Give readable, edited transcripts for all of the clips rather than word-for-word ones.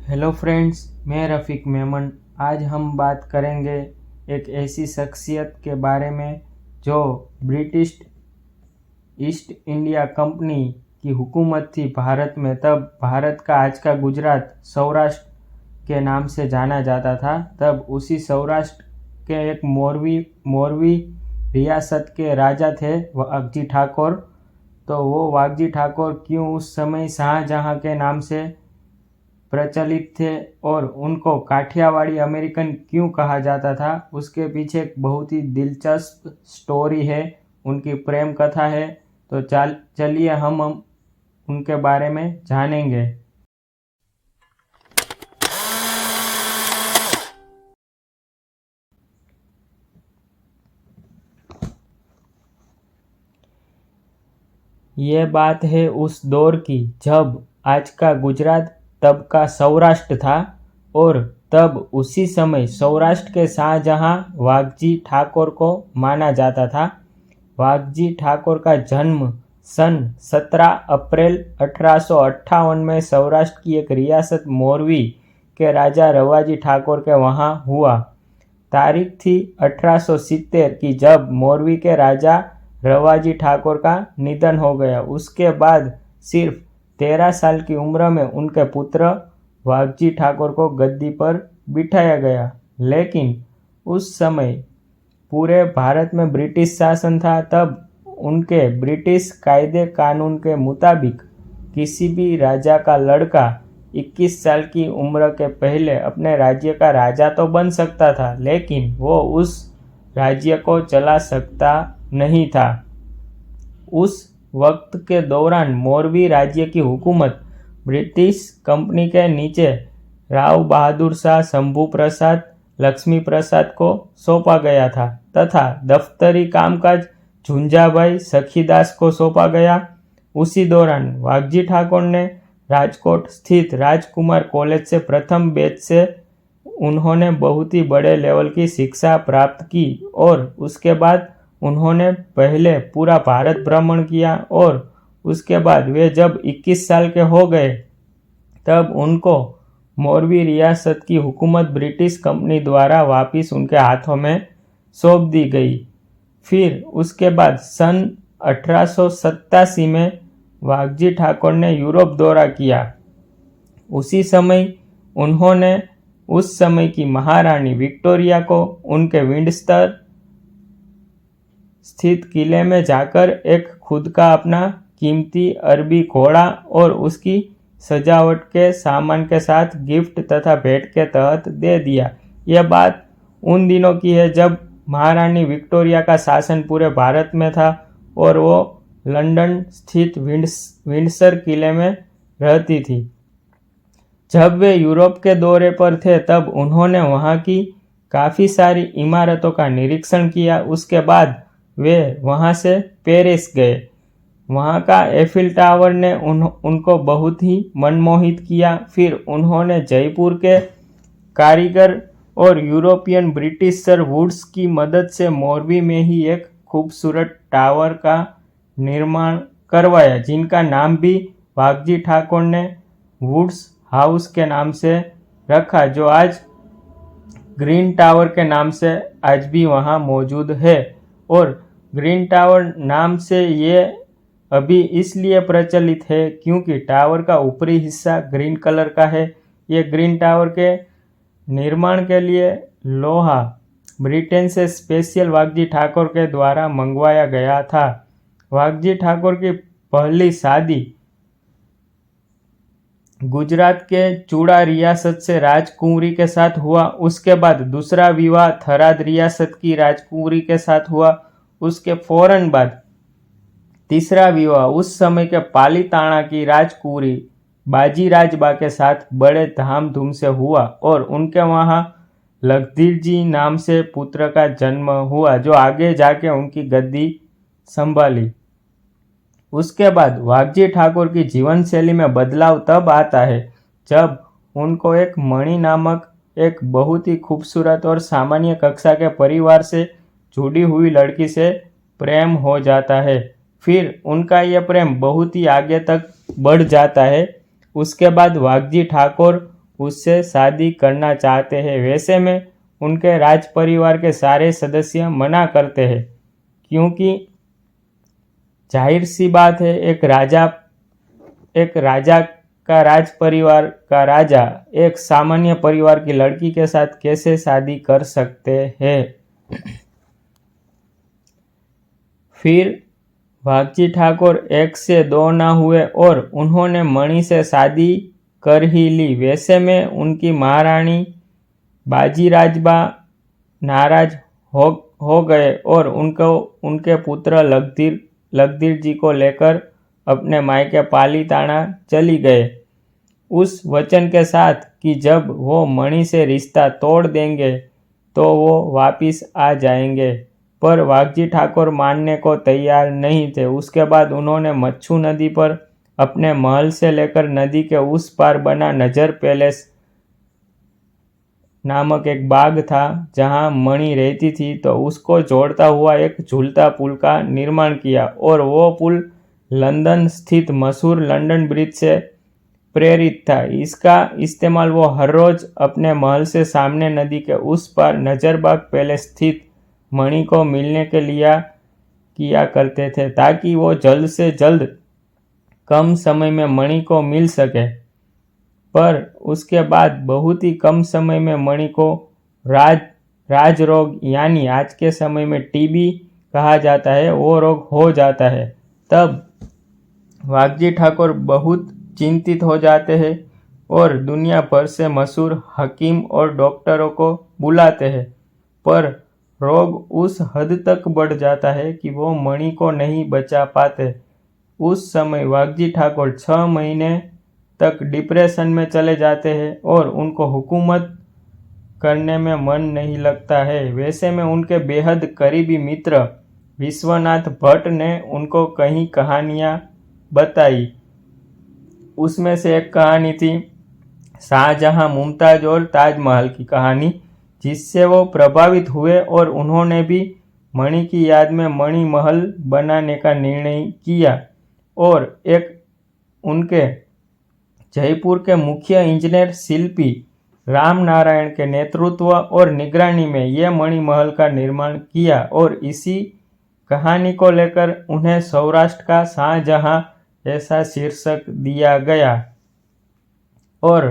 Hello friends, मैं रफ़ीक मेमन। आज हम बात करेंगे एक ऐसी शख्सियत के बारे में जो ब्रिटिश ईस्ट इंडिया कंपनी की हुकूमत थी भारत में। तब भारत का आज का गुजरात सौराष्ट्र के नाम से जाना जाता था। तब उसी सौराष्ट्र के एक मोरवी रियासत के राजा थे वाघजी ठाकुर। तो वो वाघजी ठाकुर क्यों उस समय शाहजहां के नाम से प्रचलित थे और उनको काठियावाड़ी अमेरिकन क्यों कहा जाता था, उसके पीछे एक बहुत ही दिलचस्प स्टोरी है, उनकी प्रेम कथा है। तो चलिए हम उनके बारे में जानेंगे। ये बात है उस दौर की जब आज का गुजरात तब का सौराष्ट्र था और तब उसी समय सौराष्ट्र के शाहजहां वाघजी ठाकुर को माना जाता था। वाघजी ठाकुर का जन्म सन 17 अप्रैल 1858 में सौराष्ट्र की एक रियासत मोरवी के राजा रवाजी ठाकुर के वहाँ हुआ। तारीख थी 1870 की जब मोरवी के राजा रवाजी ठाकुर का निधन हो गया। उसके बाद सिर्फ 13 साल की उम्र में उनके पुत्र वाघजी ठाकुर को गद्दी पर बिठाया गया। लेकिन उस समय पूरे भारत में ब्रिटिश शासन था। तब उनके ब्रिटिश कायदे कानून के मुताबिक किसी भी राजा का लड़का 21 साल की उम्र के पहले अपने राज्य का राजा तो बन सकता था, लेकिन वो उस राज्य को चला सकता नहीं था। उस वक्त के दौरान मोरवी राज्य की हुकूमत ब्रिटिश कंपनी के नीचे राव बहादुर शाह, शंभू प्रसाद, लक्ष्मी प्रसाद को सौंपा गया था तथा दफ्तरी कामकाज झुंझाभाई सखीदास को सौंपा गया। उसी दौरान वाघजी ठाकुर ने राजकोट स्थित राजकुमार कॉलेज से प्रथम बैच से उन्होंने बहुत ही बड़े लेवल की शिक्षा प्राप्त की और उसके बाद उन्होंने पहले पूरा भारत भ्रमण किया और उसके बाद वे जब 21 साल के हो गए तब उनको मोरवी रियासत की हुकूमत ब्रिटिश कंपनी द्वारा वापस उनके हाथों में सौंप दी गई। फिर उसके बाद सन 1887 में वाघजी ठाकुर ने यूरोप दौरा किया। उसी समय उन्होंने उस समय की महारानी विक्टोरिया को उनके विंडसर स्थित किले में जाकर एक खुद का अपना कीमती अरबी घोड़ा और उसकी सजावट के सामान के साथ गिफ्ट तथा भेंट के तहत दे दिया। यह बात उन दिनों की है जब महारानी विक्टोरिया का शासन पूरे भारत में था और वो लंदन स्थित विंडसर किले में रहती थी। जब वे यूरोप के दौरे पर थे तब उन्होंने वहाँ की काफ़ी सारी इमारतों का निरीक्षण किया। उसके बाद वे वहाँ से पेरिस गए। वहाँ का एफिल टावर ने उनको बहुत ही मनमोहित किया। फिर उन्होंने जयपुर के कारीगर और यूरोपियन ब्रिटिश सर वुड्स की मदद से मोरवी में ही एक खूबसूरत टावर का निर्माण करवाया, जिनका नाम भी वाघजी ठाकुर ने वुड्स हाउस के नाम से रखा, जो आज ग्रीन टावर के नाम से आज भी वहाँ मौजूद है। और ग्रीन टावर नाम से ये अभी इसलिए प्रचलित है क्योंकि टावर का ऊपरी हिस्सा ग्रीन कलर का है। ये ग्रीन टावर के निर्माण के लिए लोहा ब्रिटेन से स्पेशल वाघजी ठाकुर के द्वारा मंगवाया गया था। वाघजी ठाकुर की पहली शादी गुजरात के चूड़ा रियासत से राजकुंवरी के साथ हुआ। उसके बाद दूसरा विवाह थराद रियासत की राजकुंवरी के साथ हुआ। उसके फौरन बाद तीसरा विवाह उस समय के पालीताना की राजकुंवरी बाजीराजबा के साथ बड़े धामधूम से हुआ और उनके वहाँ लखधीर जी नाम से पुत्र का जन्म हुआ, जो आगे जाके उनकी गद्दी संभाली। उसके बाद वाघजी ठाकुर की जीवन शैली में बदलाव तब आता है जब उनको एक मणि नामक एक बहुत ही खूबसूरत और सामान्य कक्षा के परिवार से जुड़ी हुई लड़की से प्रेम हो जाता है। फिर उनका यह प्रेम बहुत ही आगे तक बढ़ जाता है। उसके बाद वाघजी ठाकुर उससे शादी करना चाहते हैं। वैसे में उनके राज परिवार के सारे सदस्य मना करते हैं, क्योंकि जाहिर सी बात है, एक राजा का राज परिवार का राजा एक सामान्य परिवार की लड़की के साथ कैसे शादी कर सकते हैं। फिर वाघजी ठाकुर एक से दो ना हुए और उन्होंने मणि से शादी कर ही ली। वैसे में उनकी महारानी बाजीराजबा नाराज हो गए और उनके पुत्र लगधीर जी को लेकर अपने मायके पालीताना चली गए, उस वचन के साथ कि जब वो मणि से रिश्ता तोड़ देंगे तो वो वापिस आ जाएंगे। पर वाघजी ठाकुर मानने को तैयार नहीं थे। उसके बाद उन्होंने मच्छू नदी पर अपने महल से लेकर नदी के उस पार बना नजर पैलेस नामक एक बाग था जहां मणि रहती थी, तो उसको जोड़ता हुआ एक झूलता पुल का निर्माण किया और वो पुल लंदन स्थित मशहूर लंदन ब्रिज से प्रेरित था। इसका इस्तेमाल वो हर रोज अपने महल से सामने नदी के उस पार नजरबाग पैलेस स्थित मणि को मिलने के लिए किया करते थे, ताकि वो जल्द से जल्द कम समय में मणि को मिल सके। पर उसके बाद बहुत ही कम समय में मणि को राज रोग, यानी आज के समय में टीबी कहा जाता है, वो रोग हो जाता है। तब वाघजी ठाकुर बहुत चिंतित हो जाते हैं और दुनिया भर से मशहूर हकीम और डॉक्टरों को बुलाते हैं, पर रोग उस हद तक बढ़ जाता है कि वो मणि को नहीं बचा पाते। उस समय वाघजी ठाकुर 6 महीने तक डिप्रेशन में चले जाते हैं और उनको हुकूमत करने में मन नहीं लगता है। वैसे में उनके बेहद करीबी मित्र विश्वनाथ भट्ट ने उनको कई कहानियाँ बताई। उसमें से एक कहानी थी शाहजहां मुमताज और ताजमहल की कहानी, जिससे वो प्रभावित हुए और उन्होंने भी मणि की याद में मणि महल बनाने का निर्णय किया। और एक उनके जयपुर के मुख्य इंजीनियर शिल्पी राम नारायण के नेतृत्व और निगरानी में यह मणि महल का निर्माण किया और इसी कहानी को लेकर उन्हें सौराष्ट्र का शाहजहां ऐसा शीर्षक दिया गया। और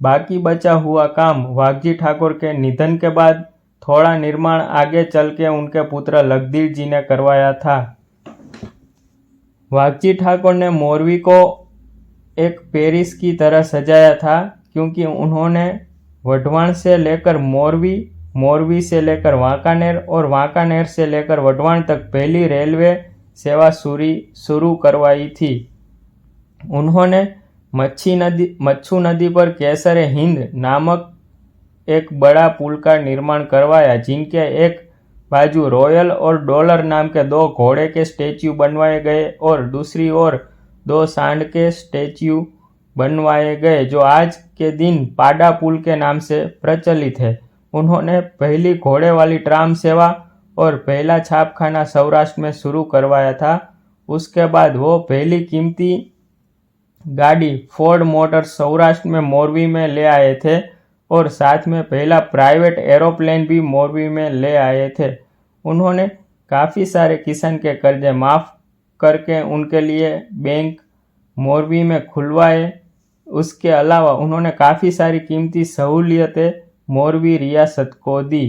बाकी बचा हुआ काम वाघजी ठाकुर के निधन के बाद थोड़ा निर्माण आगे चल के उनके पुत्र लगधीर जी ने करवाया था। वाघजी ठाकुर ने मोरवी को एक पेरिस की तरह सजाया था, क्योंकि उन्होंने वढवाण से लेकर मोरवी से लेकर वांकानेर और वांकानेर से लेकर वढवाण तक पहली रेलवे सेवा शुरू करवाई थी। उन्होंने मच्छू नदी पर केसर हिंद नामक एक बड़ा पुल का निर्माण करवाया, जिनके एक बाजू रॉयल और डॉलर नाम के 2 घोड़े के स्टैच्यू बनवाए गए और दूसरी ओर 2 सांड के स्टैच्यू बनवाए गए, जो आज के दिन पाडा पुल के नाम से प्रचलित है। उन्होंने पहली घोड़े वाली ट्राम सेवा और पहला छापखाना सौराष्ट्र में शुरू करवाया था। उसके बाद वो पहली कीमती गाड़ी फोर्ड मोटर सौराष्ट्र में मोरवी में ले आए थे और साथ में पहला प्राइवेट एरोप्लेन भी मोरवी में ले आए थे। उन्होंने काफ़ी सारे किसान के कर्जे माफ़ करके उनके लिए बैंक मोरवी में खुलवाए। उसके अलावा उन्होंने काफ़ी सारी कीमती सहूलियतें मोरवी रियासत को दी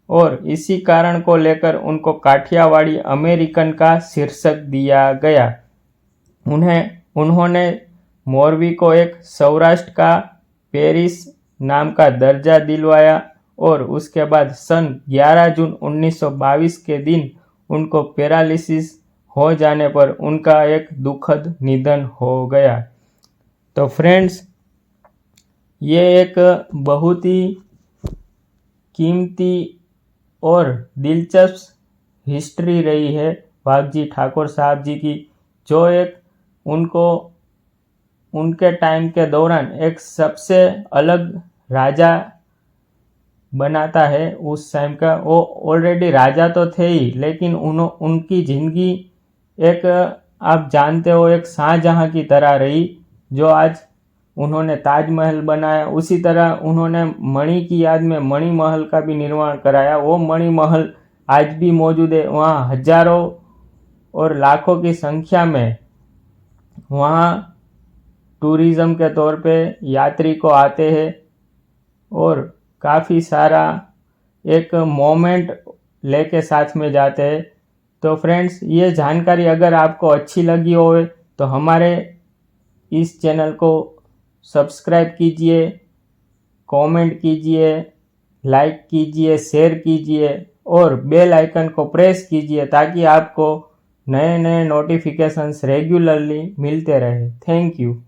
और इसी कारण को लेकर उनको काठियावाड़ी अमेरिकन का शीर्षक दिया गया। उन्होंने मोरवी को एक सौराष्ट्र का पेरिस नाम का दर्जा दिलवाया और उसके बाद सन 11 जून 1922 के दिन उनको पैरालिसिस हो जाने पर उनका एक दुखद निधन हो गया। तो फ्रेंड्स, ये एक बहुत ही कीमती और दिलचस्प हिस्ट्री रही है वाघजी ठाकुर साहब जी की, जो एक उनको उनके टाइम के दौरान एक सबसे अलग राजा बनाता है। उस टाइम का वो ऑलरेडी राजा तो थे ही, लेकिन उनकी ज़िंदगी एक आप जानते हो एक शाहजहां की तरह रही, जो आज उन्होंने ताजमहल बनाया, उसी तरह उन्होंने मणि की याद में मणि महल का भी निर्माण कराया। वो मणि महल आज भी मौजूद है। वहाँ हजारों और लाखों की संख्या में वहाँ टूरिज़्म के तौर पे यात्री को आते हैं और काफ़ी सारा एक मोमेंट लेके साथ में जाते हैं। तो फ्रेंड्स, ये जानकारी अगर आपको अच्छी लगी हो तो हमारे इस चैनल को सब्सक्राइब कीजिए, कमेंट कीजिए, लाइक कीजिए, शेयर कीजिए और बेल आइकन को प्रेस कीजिए ताकि आपको नए नए नोटिफिकेशंस रेगुलरली मिलते रहे। Thank you.